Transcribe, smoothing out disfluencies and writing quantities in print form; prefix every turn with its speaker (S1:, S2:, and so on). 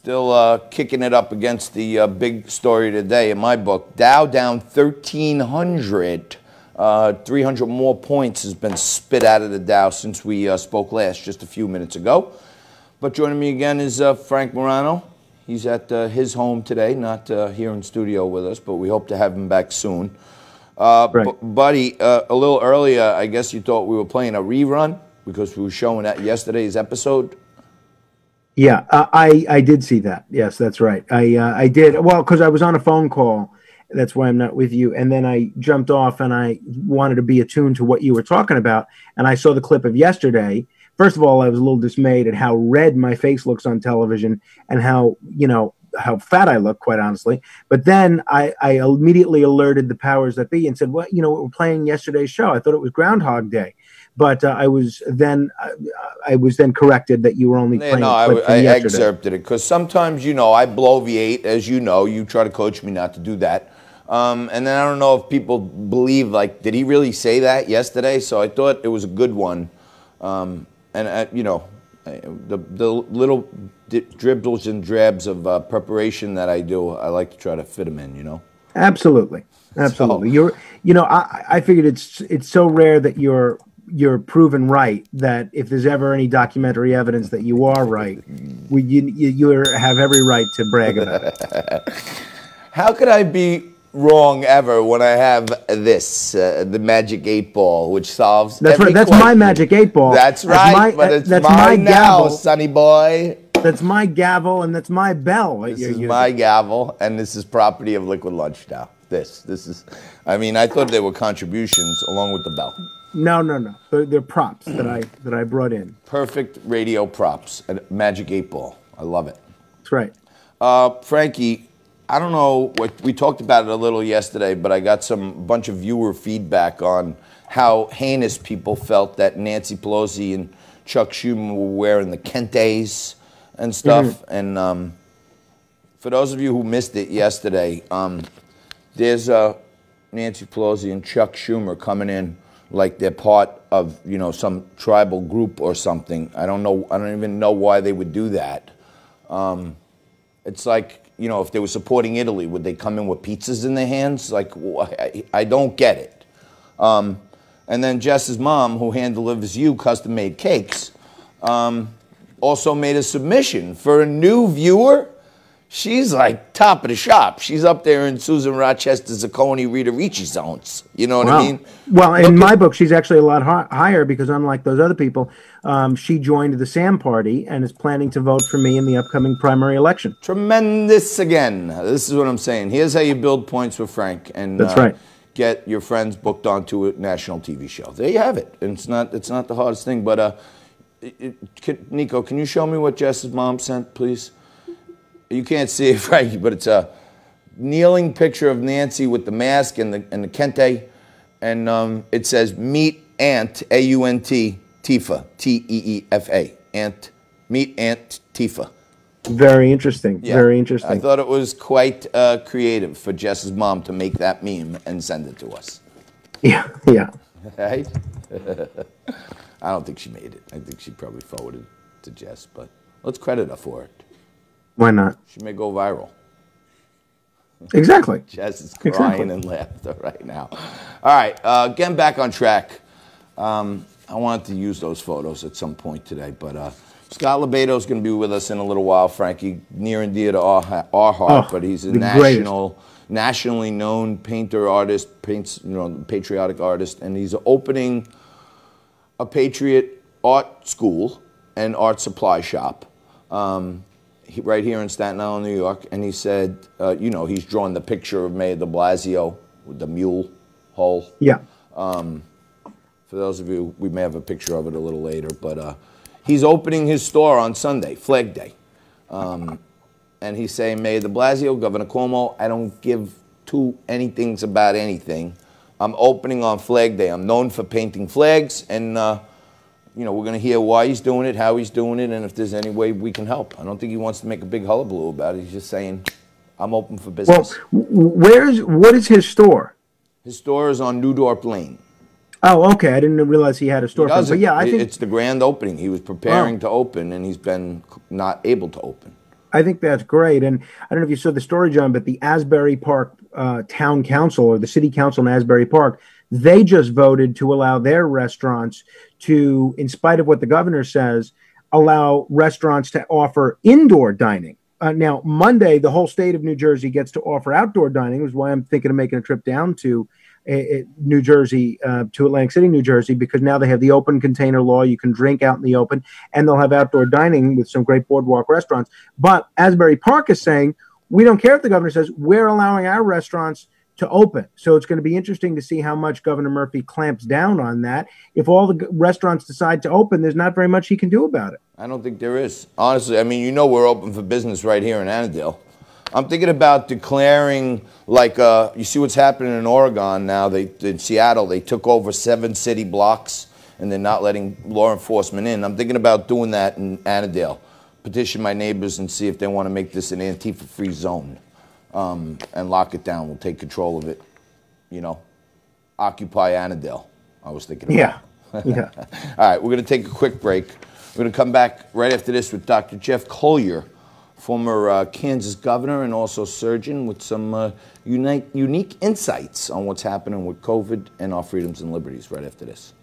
S1: Still kicking it up against the big story today in my book. Dow down 1,300. 300 more points has been spit out of the Dow since we spoke last, just a few minutes ago. But joining me again is Frank Morano. He's at his home today, not here in studio with us, but we hope to have him back soon. Buddy, a little earlier, I guess you thought we were playing a rerun because we were showing that yesterday's episode.
S2: Yeah, I did see that. Yes, that's right. I did. Well, because I was on a phone call. That's why I'm not with you. And then I jumped off and I wanted to be attuned to what you were talking about. And I saw the clip of yesterday. First of all, I was a little dismayed at how red my face looks on television and how, how fat I look, quite honestly. But then I immediately alerted the powers that be and said, well, we're playing yesterday's show. I thought it was Groundhog Day. But I was then corrected that you were only playing a clip from yesterday.
S1: I excerpted it because sometimes, I bloviate, as you know. You try to coach me not to do that. And then I don't know if people believe, did he really say that yesterday? So I thought it was a good one. The little dribbles and drabs of preparation that I do, I like to try to fit them in,
S2: Absolutely. Absolutely. So, I figured it's so rare that you're proven right that if there's ever any documentary evidence that you are right, you have every right to brag about it.
S1: How could I be wrong ever when I have this, the Magic 8 Ball, which solves
S2: That's right. That's my Magic 8 Ball.
S1: That's right, but it's mine now, sonny boy.
S2: That's my gavel and that's my bell.
S1: This is my gavel, and this is property of Liquid Lunch now. This is, I thought they were contributions along with the bell.
S2: No. They're props that I brought in.
S1: Perfect radio props at Magic 8 Ball. I love it.
S2: That's right.
S1: Frankie, I don't know what we talked about it a little yesterday, but I got some bunch of viewer feedback on how heinous people felt that Nancy Pelosi and Chuck Schumer were wearing the Kentes and stuff. Mm-hmm. And for those of you who missed it yesterday, there's Nancy Pelosi and Chuck Schumer coming in like they're part of some tribal group or something. I don't know. I don't even know why they would do that. It's like, if they were supporting Italy, would they come in with pizzas in their hands? Like, I don't get it. And then Jess's mom, who hand delivers you custom-made cakes, also made a submission for a new viewer. She's like top of the shop. She's up there in Susan Rochester, Zacconi, Rita Ricci zones. You know what I mean?
S2: Well, in my book, she's actually a lot higher because unlike those other people, she joined the Sam Party and is planning to vote for me in the upcoming primary election.
S1: Tremendous again. This is what I'm saying. Here's how you build points with Frank. And
S2: that's right.
S1: Get your friends booked onto a national TV show. There you have it. And it's not the hardest thing. But Nico, can you show me what Jess's mom sent, please? You can't see it, Frankie, but it's a kneeling picture of Nancy with the mask and the Kente, and it says "Meet Aunt A-U-N-T Tifa T-E-E-F-A Aunt Meet Aunt Tifa."
S2: Very interesting. Yeah. Very interesting.
S1: I thought it was quite creative for Jess's mom to make that meme and send it to us.
S2: Yeah.
S1: Right? I don't think she made it. I think she probably forwarded it to Jess, but let's credit her for it.
S2: Why not?
S1: She may go viral.
S2: Exactly.
S1: Jess is crying in laughter right now. All right, getting back on track. I wanted to use those photos at some point today, but Scott Lebedo is going to be with us in a little while, Frankie, near and dear to our heart, but he's a nationally known painter, artist, paints, patriotic artist, and he's opening a Patriot art school and art supply shop. Right here in Staten Island, New York, and he said, he's drawn the picture of Mayor de Blasio with the mule hole.
S2: Yeah.
S1: For those of you, we may have a picture of it a little later, but he's opening his store on Sunday, Flag Day. And he's saying, Mayor de Blasio, Governor Cuomo, I don't give two anythings about anything. I'm opening on Flag Day. I'm known for painting flags, and we're going to hear why he's doing it, how he's doing it, and if there's any way we can help. I don't think he wants to make a big hullabaloo about it. He's just saying, I'm open for business.
S2: Well, what is his store?
S1: His store is on Newdorp Lane.
S2: Oh, okay. I didn't realize he had a storefront. But yeah, I think
S1: it's the grand opening. He was preparing to open, and he's been not able to open.
S2: I think that's great. And I don't know if you saw the story, John, but the Asbury Park Town Council or the City Council in Asbury Park, they just voted to allow their restaurants to, in spite of what the governor says, allow restaurants to offer indoor dining. Now, Monday, the whole state of New Jersey gets to offer outdoor dining, which is why I'm thinking of making a trip down to New Jersey, to Atlantic City, New Jersey, because now they have the open container law. You can drink out in the open, and they'll have outdoor dining with some great boardwalk restaurants. But Asbury Park is saying, we don't care if the governor says, we're allowing our restaurants to open. So it's going to be interesting to see how much Governor Murphy clamps down on that. If all the restaurants decide to open, there's not very much he can do about it.
S1: I don't think there is. Honestly, I mean, you know we're open for business right here in Annandale. I'm thinking about declaring, like, you see what's happening in Oregon now. In Seattle, they took over 7 city blocks, and they're not letting law enforcement in. I'm thinking about doing that in Annandale. Petition my neighbors and see if they want to make this an Antifa-free zone. And lock it down. We'll take control of it. You know, occupy Annandale. I was thinking about.
S2: Yeah.
S1: All right, we're going to take a quick break. We're going to come back right after this with Dr. Jeff Collier, former Kansas governor and also surgeon, with some unique insights on what's happening with COVID and our freedoms and liberties right after this.